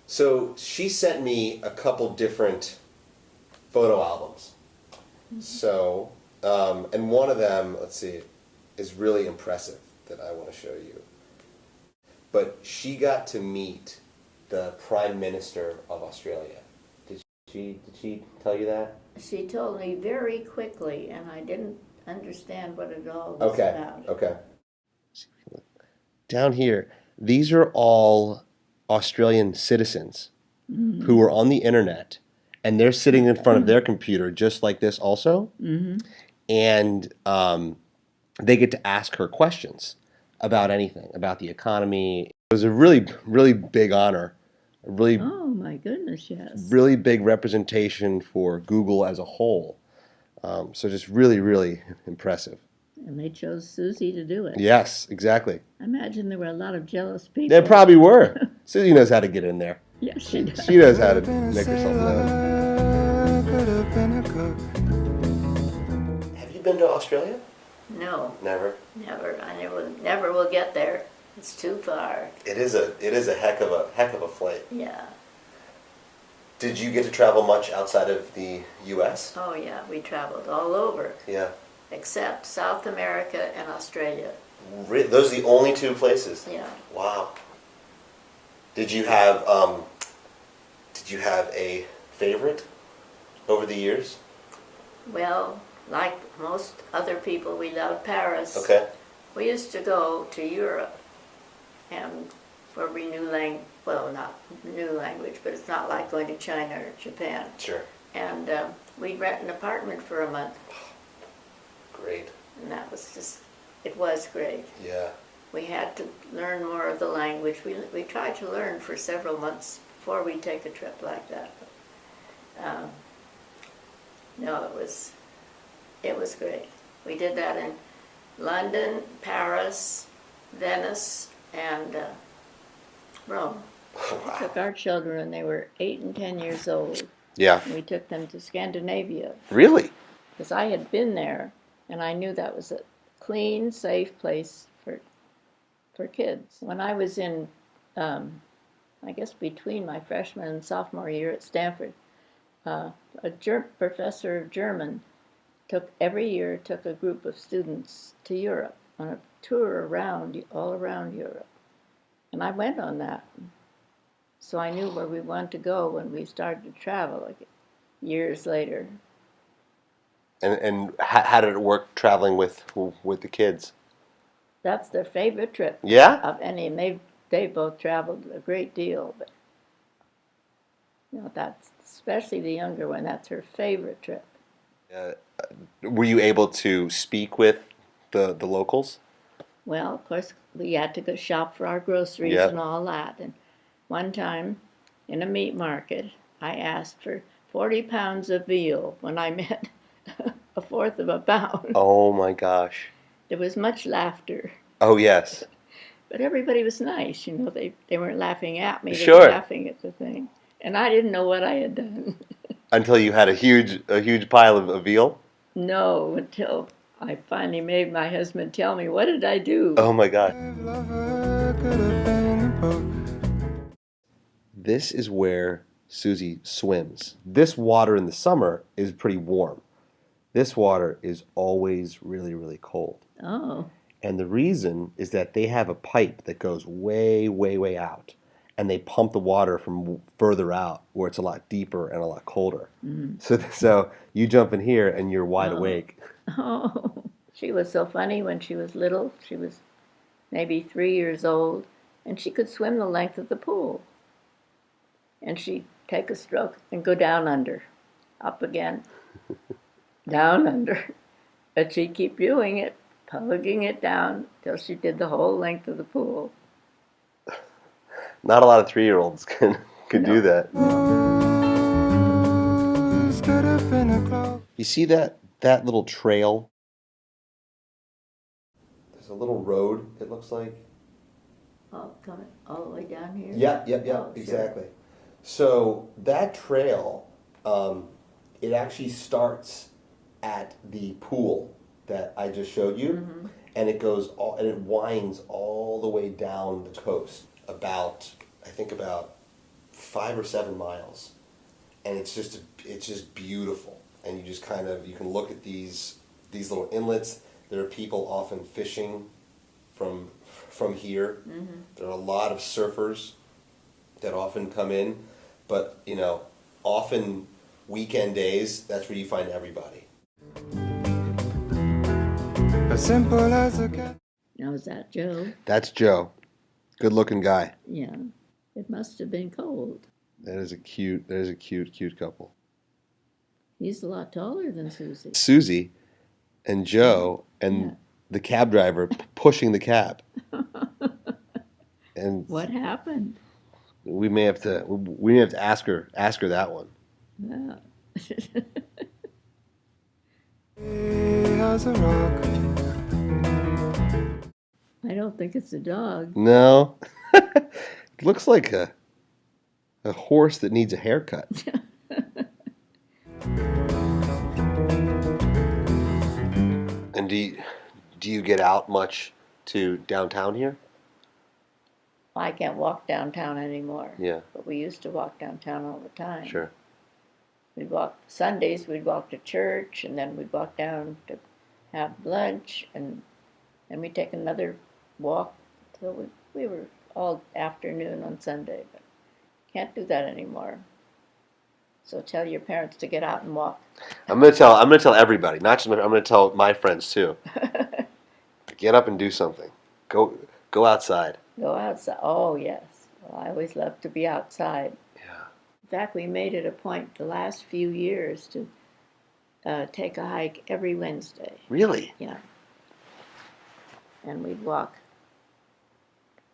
So she sent me a couple different photo albums. So, and one of them, let's see, is really impressive that I want to show you. But she got to meet the Prime Minister of Australia. Did she tell you that? She told me very quickly, and I didn't understand what it all was about. Okay. Down here, these are all Australian citizens who are on the internet, and they're sitting in front of their computer just like this also, and they get to ask her questions about anything, about the economy. It was a really, really big honor, a really, Oh my goodness, yes. really big representation for Google as a whole. So just really, really impressive. And they chose Suzy to do it. Yes, exactly. I imagine there were a lot of jealous people. There probably were. Suzy knows how to get in there. Yes, she does. She knows how to make herself known. Have you been to Australia? No, Never. never. I never will get there. It's too far. It is a heck of a flight. Yeah. Did you get to travel much outside of the U.S.? Oh yeah, we traveled all over. Yeah. Except South America and Australia. Those are the only two places? Yeah. Wow. Did you have a favorite over the years? Well, like most other people, we love Paris. Okay. We used to go to Europe, and where we knew well, not new language, but it's not like going to China or Japan. Sure. And we'd rent an apartment for a month. Great. And that was it was great. Yeah. We had to learn more of the language. We tried to learn for several months before we take a trip like that. But, no, it was great. We did that in London, Paris, Venice, and Rome. Wow. We took our children when they were 8 and 10 years old. Yeah. And we took them to Scandinavia. Really? Because I had been there, and I knew that was a clean, safe place for kids. When I was in, I guess between my freshman and sophomore year at Stanford, a professor of German every year took a group of students to Europe on a tour all around Europe. And I went on that. So I knew where we wanted to go when we started to travel years later. And how did it work traveling with the kids? That's their favorite trip. Yeah? Of any, and they both traveled a great deal, but that's especially the younger one. That's her favorite trip. Were you able to speak with the locals? Well, of course, we had to go shop for our groceries and all that. And one time, in a meat market, I asked for 40 pounds of veal when I meant a fourth of a pound. Oh my gosh. There was much laughter. Oh yes. But everybody was nice, they weren't laughing at me, they Sure. were laughing at the thing. And I didn't know what I had done. Until you had a huge pile of veal? No, until I finally made my husband tell me, what did I do? Oh my God. This is where Suzy swims. This water in the summer is pretty warm. This water is always really, really cold. Oh. And the reason is that they have a pipe that goes way, way, way out. And they pump the water from further out where it's a lot deeper and a lot colder. So you jump in here and you're wide awake. Oh. She was so funny when she was little. She was maybe 3 years old. And she could swim the length of the pool. And she'd take a stroke and go down under. Up again. Down under. But she'd keep doing it, plugging it down till she did the whole length of the pool. Not a lot of 3-year-olds can do that. You see that little trail? There's a little road, it looks like. Coming all the way down here? Yep, Oh, sure. exactly. So that trail, it actually starts at the pool that I just showed you, Mm-hmm. and it winds all the way down the coast, I think about 5 or 7 miles, and it's just beautiful, and you can look at these little inlets. There are people often fishing from here. Mm-hmm. There are a lot of surfers that often come in, but often weekend days, that's where you find everybody. As simple as a cat. Now, is that Joe? That's Joe. Good looking guy. Yeah. It must have been cold. That is a cute couple. He's a lot taller than Suzy. Suzy and Joe and Yeah. the cab driver pushing the cab. And What happened? we may have to ask her that one. Yeah. As a rock. I don't think it's a dog. No. It looks like a horse that needs a haircut. And do you get out much to downtown here? I can't walk downtown anymore. Yeah. But we used to walk downtown all the time. Sure. Sundays we'd walk to church, and then we'd walk down to have lunch, and then we'd take another walk till we were all afternoon on Sunday, but can't do that anymore. So tell your parents to get out and walk. I'm gonna tell everybody, not just I'm gonna tell my friends too. Get up and do something. Go outside. Go outside. Oh, yes. Well, I always loved to be outside. Yeah. In fact, we made it a point the last few years to take a hike every Wednesday. Really? Yeah. And we'd walk.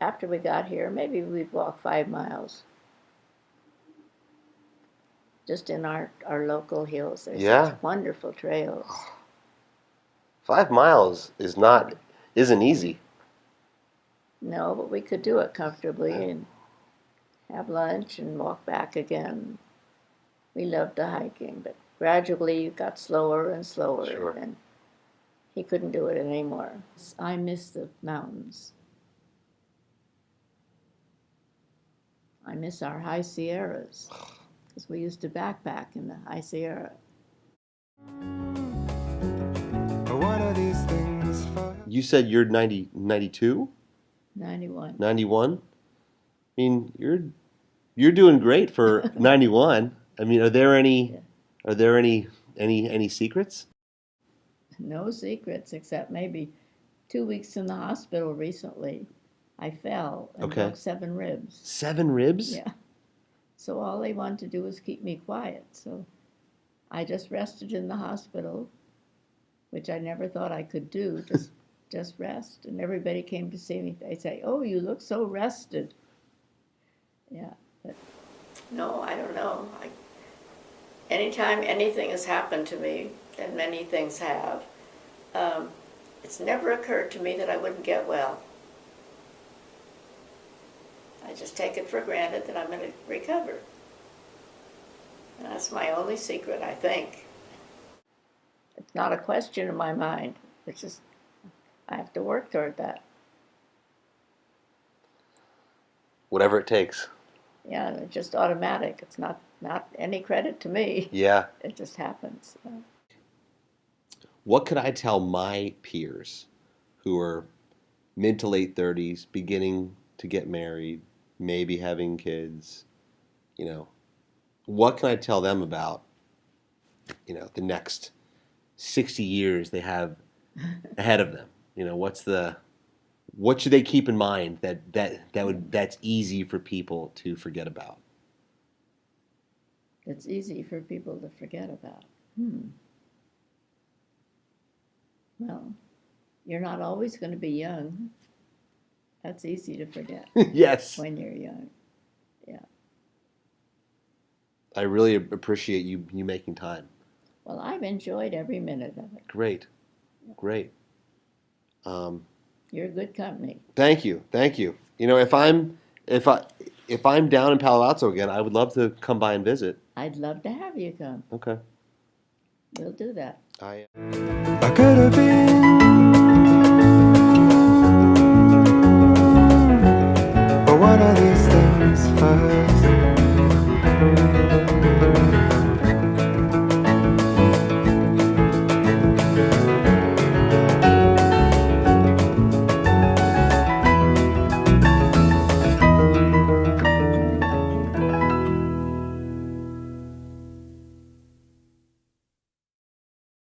After we got here, maybe we'd walk 5 miles. Just in our local hills. There's such wonderful trails. 5 miles isn't easy. No, but we could do it comfortably and have lunch and walk back again. We loved the hiking, but gradually it got slower and slower, Sure. and he couldn't do it anymore. I miss the mountains. I miss our high Sierras, because we used to backpack in the high Sierra. What are these things for? You said you're 92? 91. 91? I mean, you're doing great for 91. I mean, are there any secrets? No secrets, except maybe 2 weeks in the hospital recently. I fell and broke 7 ribs. 7 ribs? Yeah. So all they wanted to do was keep me quiet. So I just rested in the hospital, which I never thought I could do, just rest. And everybody came to see me. They say, "Oh, you look so rested." Yeah. But no, I don't know. Anytime anything has happened to me, and many things have, it's never occurred to me that I wouldn't get well. I just take it for granted that I'm going to recover. And that's my only secret, I think. It's not a question in my mind. It's just, I have to work toward that. Whatever it takes. Yeah, and it's just automatic. It's not any credit to me. Yeah. It just happens. What could I tell my peers who are mid to late 30s, beginning to get married, maybe having kids? What can I tell them about, the next 60 years they have ahead of them? What should they keep in mind that's easy for people to forget about? It's easy for people to forget about. Well, you're not always going to be young. That's easy to forget. Yes. When you're young. Yeah. I really appreciate you making time. Well, I've enjoyed every minute of it. Great. Great. You're good company. Thank you. if I'm down in Palo Alto again, I would love to come by and visit. I'd love to have you come. Okay. We'll do that. I could have been